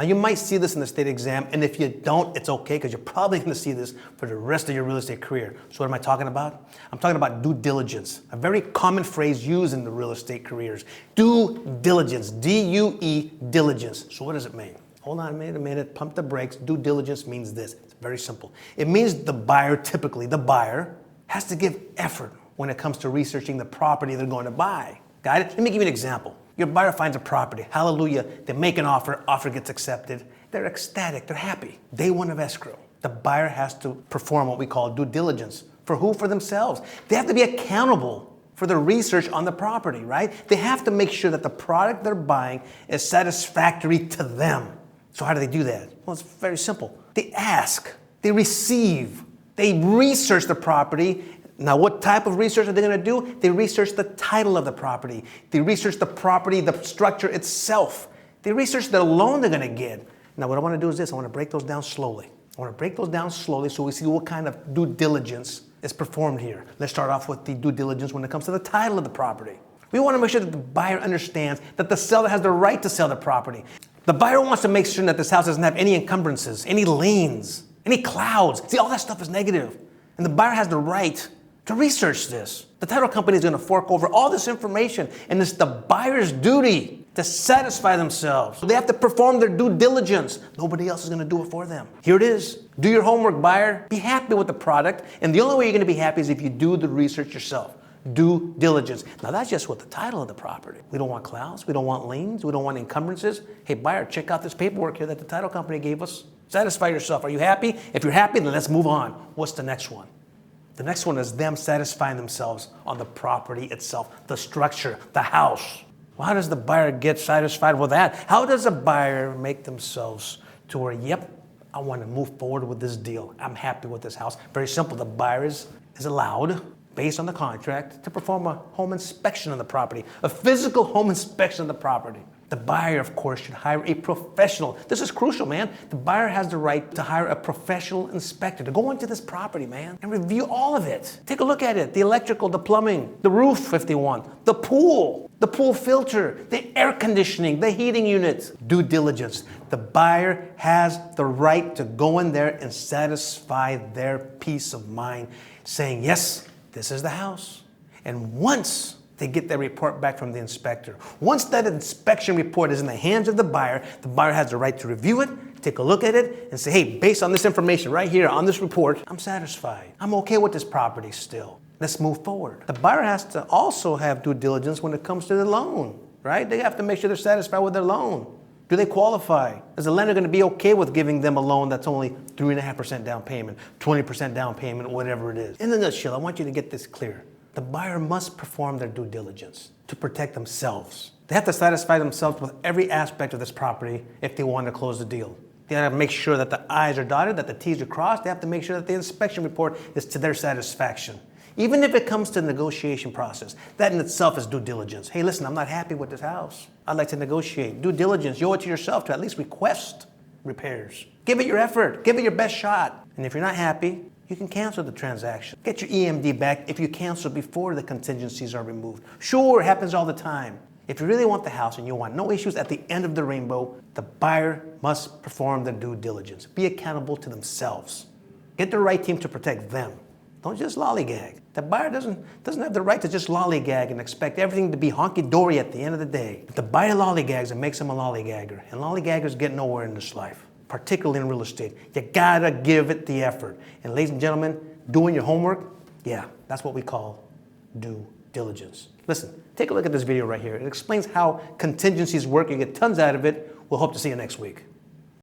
Now you might see this in the state exam, and if you don't, it's okay, because you're probably going to see this for the rest of your real estate career. So what am I talking about? I'm talking about due diligence, a very common phrase used in the real estate careers. Due diligence, D-U-E, diligence. So what does it mean? Hold on a minute, pump the brakes. Due diligence means this. It's very simple. It means the buyer, typically the buyer, has to give effort when it comes to researching the property they're going to buy. Got it? Let me give you an example. Your buyer finds a property. Hallelujah. They make an offer. Offer gets accepted. They're ecstatic. They're happy. Day one of escrow. The buyer has to perform what we call due diligence. For who? For themselves. They have to be accountable for the research on the property, right? They have to make sure that the product they're buying is satisfactory to them. So how do they do that? Well, it's very simple. They ask. They receive. They research the property. Now, what type of research are they going to do? They research the title of the property. They research the property, the structure itself. They research the loan they're going to get. Now, what I want to do is this. I want to break those down slowly. I want to break those down slowly so we see what kind of due diligence is performed here. Let's start off with the due diligence when it comes to the title of the property. We want to make sure that the buyer understands that the seller has the right to sell the property. The buyer wants to make sure that this house doesn't have any encumbrances, any liens, any clouds. See, all that stuff is negative. And the buyer has the right to research this. The title company is going to fork over all this information, and it's the buyer's duty to satisfy themselves. They have to perform their due diligence. Nobody else is going to do it for them. Here it is. Do your homework, buyer. Be happy with the product, and the only way you're going to be happy is if you do the research yourself. Due diligence. Now that's just with the title of the property. We don't want clouds. We don't want liens. We don't want encumbrances. Hey, buyer, check out this paperwork here that the title company gave us. Satisfy yourself. Are you happy? If you're happy, then let's move on. What's the next one? The next one is them satisfying themselves on the property itself, the structure, the house. Well, how does the buyer get satisfied with that? How does a buyer make themselves to where, yep, I want to move forward with this deal. I'm happy with this house. Very simple. The buyer is allowed, based on the contract, to perform a home inspection on the property, a physical home inspection of the property. The buyer, of course, should hire a professional. This is crucial, man. The buyer has the right to hire a professional inspector to go into this property, man, and review all of it. Take a look at it. The electrical, the plumbing, the roof if they want, the pool filter, the air conditioning, the heating units. Due diligence. The buyer has the right to go in there and satisfy their peace of mind, saying, yes, this is the house. And once they get their report back from the inspector, once that inspection report is in the hands of the buyer has the right to review it, take a look at it, and say, hey, based on this information right here on this report, I'm satisfied. I'm okay with this property still. Let's move forward. The buyer has to also have due diligence when it comes to the loan, right? They have to make sure they're satisfied with their loan. Do they qualify? Is the lender going to be okay with giving them a loan that's only 3.5% down payment, 20% down payment, whatever it is? In a nutshell, I want you to get this clear. The buyer must perform their due diligence to protect themselves. They have to satisfy themselves with every aspect of this property if they want to close the deal. They have to make sure that the I's are dotted, that the T's are crossed. They have to make sure that the inspection report is to their satisfaction. Even if it comes to the negotiation process, that in itself is due diligence. Hey, listen, I'm not happy with this house. I'd like to negotiate. Due diligence, you owe it to yourself to at least request repairs. Give it your effort. Give it your best shot. And if you're not happy, you can cancel the transaction. Get your EMD back if you cancel before the contingencies are removed. Sure, it happens all the time. If you really want the house and you want no issues at the end of the rainbow, the buyer must perform their due diligence. Be accountable to themselves. Get the right team to protect them. Don't just lollygag. The buyer doesn't have the right to just lollygag and expect everything to be honky-dory at the end of the day. If the buyer lollygags, it makes him a lollygagger. And lollygaggers get nowhere in this life, particularly in real estate. You gotta give it the effort. And ladies and gentlemen, doing your homework, yeah, that's what we call due diligence. Listen, take a look at this video right here. It explains how contingencies work. You get tons out of it. We'll hope to see you next week.